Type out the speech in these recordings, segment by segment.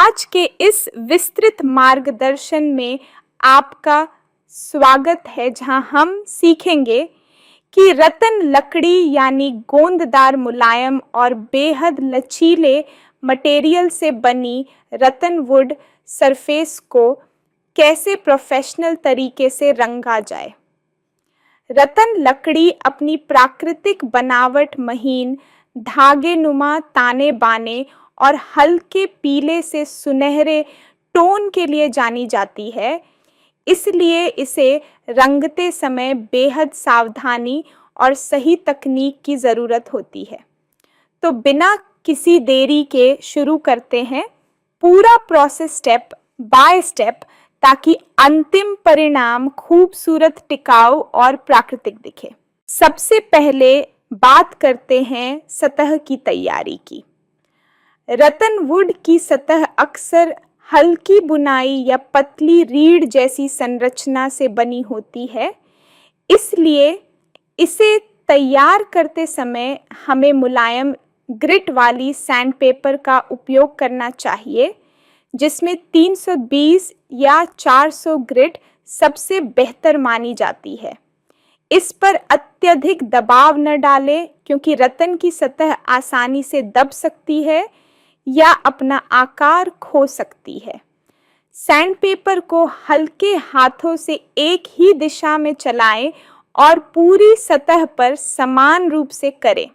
आज के इस विस्तृत मार्गदर्शन में आपका स्वागत है, जहां हम सीखेंगे कि रत्न लकड़ी यानी गोंददार, मुलायम और बेहद लचीले मटेरियल से बनी रत्न वुड सरफेस को कैसे प्रोफेशनल तरीके से रंगा जाए। रत्न लकड़ी अपनी प्राकृतिक बनावट, महीन धागेनुमा ताने बाने और हल्के पीले से सुनहरे टोन के लिए जानी जाती है। इसलिए इसे रंगते समय बेहद सावधानी और सही तकनीक की ज़रूरत होती है। तो बिना किसी देरी के शुरू करते हैं पूरा प्रोसेस स्टेप बाय स्टेप, ताकि अंतिम परिणाम खूबसूरत, टिकाऊ और प्राकृतिक दिखे। सबसे पहले बात करते हैं सतह की तैयारी की। रत्न वुड की सतह अक्सर हल्की बुनाई या पतली रीढ़ जैसी संरचना से बनी होती है। इसलिए इसे तैयार करते समय हमें मुलायम ग्रिट वाली सैंडपेपर का उपयोग करना चाहिए, जिसमें 320 या 400 ग्रिट सबसे बेहतर मानी जाती है। इस पर अत्यधिक दबाव न डालें, क्योंकि रत्न की सतह आसानी से दब सकती है या अपना आकार खो सकती है। सैंडपेपर को हल्के हाथों से एक ही दिशा में चलाएं और पूरी सतह पर समान रूप से करें।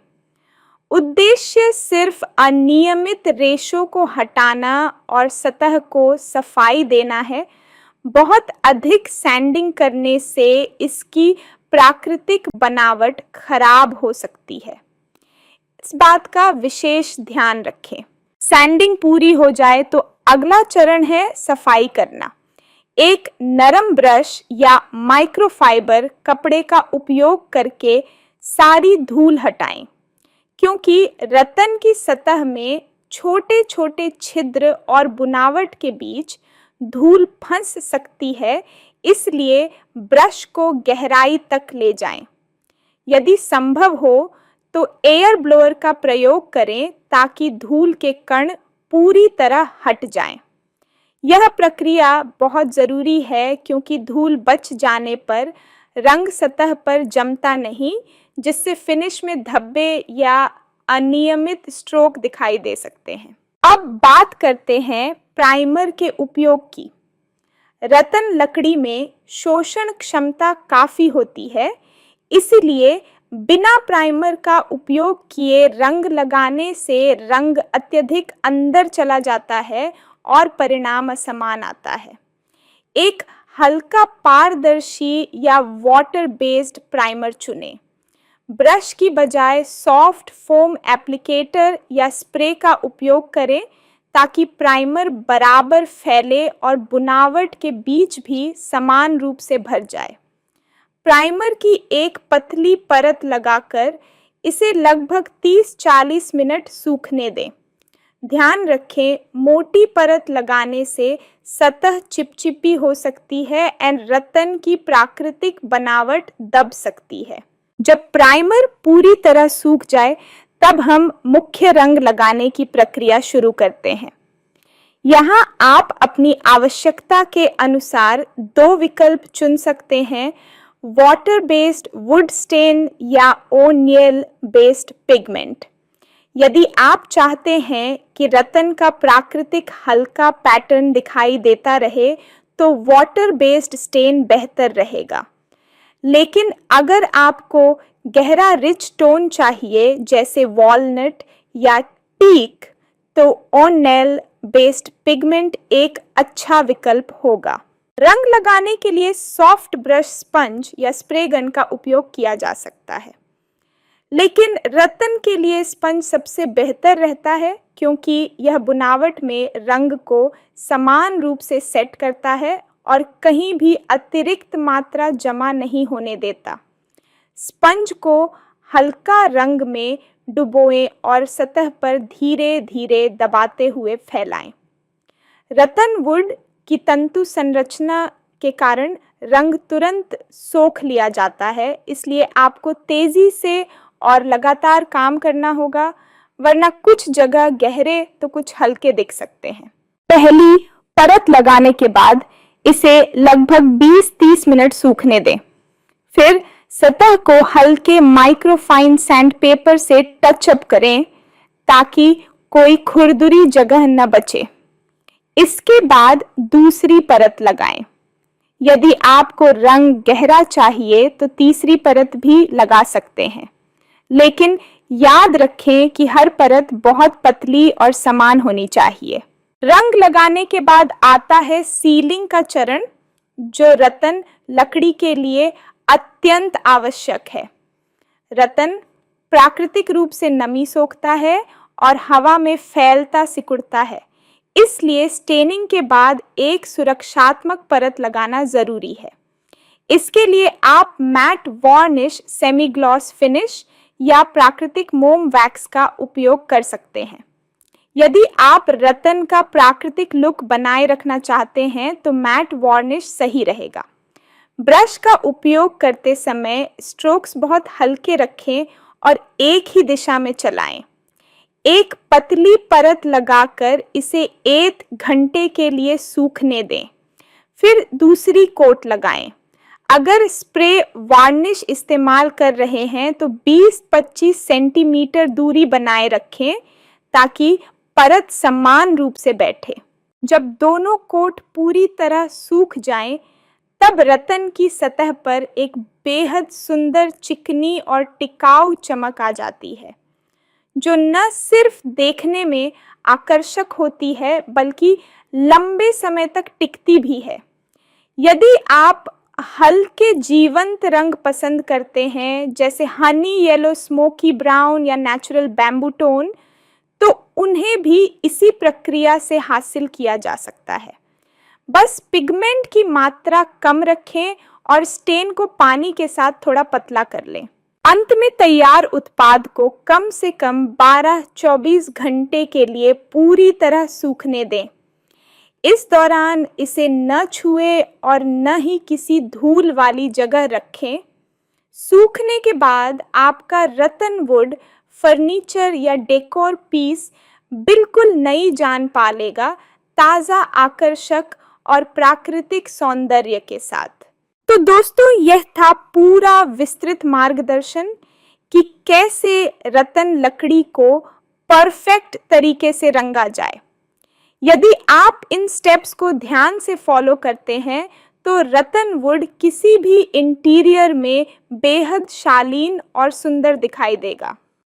उद्देश्य सिर्फ अनियमित रेशों को हटाना और सतह को सफाई देना है। बहुत अधिक सैंडिंग करने से इसकी प्राकृतिक बनावट खराब हो सकती है। इस बात का विशेष ध्यान रखें। सैंडिंग पूरी हो जाए तो अगला चरण है सफाई करना। एक नरम ब्रश या माइक्रोफाइबर कपड़े का उपयोग करके सारी धूल हटाएं, क्योंकि रत्न की सतह में छोटे छोटे छिद्र और बुनावट के बीच धूल फंस सकती है। इसलिए ब्रश को गहराई तक ले जाएं। यदि संभव हो तो एयर ब्लोअर का प्रयोग करें, ताकि धूल के कण पूरी तरह हट जाएं। यह प्रक्रिया बहुत ज़रूरी है, क्योंकि धूल बच जाने पर रंग सतह पर जमता नहीं, जिससे फिनिश में धब्बे या अनियमित स्ट्रोक दिखाई दे सकते हैं। अब बात करते हैं प्राइमर के उपयोग की। रत्न लकड़ी में शोषण क्षमता काफ़ी होती है, इसलिए बिना प्राइमर का उपयोग किए रंग लगाने से रंग अत्यधिक अंदर चला जाता है और परिणाम असमान आता है। एक हल्का पारदर्शी या वाटर बेस्ड प्राइमर चुनें। ब्रश की बजाय सॉफ्ट फोम एप्लीकेटर या स्प्रे का उपयोग करें, ताकि प्राइमर बराबर फैले और बुनावट के बीच भी समान रूप से भर जाए। प्राइमर की एक पतली परत लगाकर इसे लगभग 30-40 मिनट सूखने दें। ध्यान रखें, मोटी परत लगाने से सतह चिपचिपी हो सकती है और रत्न की प्राकृतिक बनावट दब सकती है। जब प्राइमर पूरी तरह सूख जाए, तब हम मुख्य रंग लगाने की प्रक्रिया शुरू करते हैं। यहाँ आप अपनी आवश्यकता के अनुसार 2 विकल्प चुन सकते हैं: वाटर बेस्ड वुड स्टेन या ओनियल बेस्ड पिगमेंट। यदि आप चाहते हैं कि रत्न का प्राकृतिक हल्का पैटर्न दिखाई देता रहे, तो वाटर बेस्ड स्टेन बेहतर रहेगा। लेकिन अगर आपको गहरा रिच टोन चाहिए, जैसे वॉलनट या टीक, तो ओनियल बेस्ड पिगमेंट एक अच्छा विकल्प होगा। रंग लगाने के लिए सॉफ्ट ब्रश, स्पंज या स्प्रे गन का उपयोग किया जा सकता है, लेकिन रत्न के लिए स्पंज सबसे बेहतर रहता है, क्योंकि यह बुनावट में रंग को समान रूप से सेट करता है और कहीं भी अतिरिक्त मात्रा जमा नहीं होने देता। स्पंज को हल्का रंग में डुबोएं और सतह पर धीरे धीरे दबाते हुए फैलाएं। रत्न वुड की तंतु संरचना के कारण रंग तुरंत सोख लिया जाता है, इसलिए आपको तेजी से और लगातार काम करना होगा, वरना कुछ जगह गहरे तो कुछ हल्के दिख सकते हैं। पहली परत लगाने के बाद इसे लगभग 20-30 मिनट सूखने दें। फिर सतह को हल्के माइक्रोफाइन सैंडपेपर से टच अप करें ताकि कोई खुरदुरी जगह न बचे। इसके बाद दूसरी परत लगाएं। यदि आपको रंग गहरा चाहिए तो तीसरी परत भी लगा सकते हैं, लेकिन याद रखें कि हर परत बहुत पतली और समान होनी चाहिए। रंग लगाने के बाद आता है सीलिंग का चरण, जो रतन लकड़ी के लिए अत्यंत आवश्यक है। रतन प्राकृतिक रूप से नमी सोखता है और हवा में फैलता सिकुड़ता है, इसलिए स्टेनिंग के बाद एक सुरक्षात्मक परत लगाना जरूरी है। इसके लिए आप matt varnish, semi gloss finish या प्राकृतिक मोम वैक्स का उपयोग कर सकते हैं। यदि आप रतन का प्राकृतिक लुक बनाए रखना चाहते हैं तो मैट वार्निश सही रहेगा। ब्रश का उपयोग करते समय स्ट्रोक्स बहुत हल्के रखें और एक ही दिशा में चलाएं। एक पतली परत लगाकर इसे 1 घंटे के लिए सूखने दें, फिर दूसरी कोट लगाएं। अगर स्प्रे वार्निश इस्तेमाल कर रहे हैं तो 20-25 सेंटीमीटर दूरी बनाए रखें ताकि परत समान रूप से बैठे। जब दोनों कोट पूरी तरह सूख जाएं, तब रतन की सतह पर एक बेहद सुंदर चिकनी और टिकाऊ चमक आ जाती है, जो न सिर्फ देखने में आकर्षक होती है बल्कि लंबे समय तक टिकती भी है। यदि आप हल्के जीवंत रंग पसंद करते हैं, जैसे हनी येलो, स्मोकी ब्राउन या नेचुरल बैम्बू टोन, तो उन्हें भी इसी प्रक्रिया से हासिल किया जा सकता है। बस पिगमेंट की मात्रा कम रखें और स्टेन को पानी के साथ थोड़ा पतला कर लें। अंत में तैयार उत्पाद को कम से कम 12-24 घंटे के लिए पूरी तरह सूखने दें। इस दौरान इसे न छुएं और न ही किसी धूल वाली जगह रखें। सूखने के बाद आपका रतन वुड फर्नीचर या डेकोर पीस बिल्कुल नई जान पालेगा, ताज़ा, आकर्षक और प्राकृतिक सौंदर्य के साथ। तो दोस्तों, यह था पूरा विस्तृत मार्गदर्शन कि कैसे रतन लकड़ी को परफेक्ट तरीके से रंगा जाए। यदि आप इन स्टेप्स को ध्यान से फॉलो करते हैं तो रतन वुड किसी भी इंटीरियर में बेहद शालीन और सुंदर दिखाई देगा।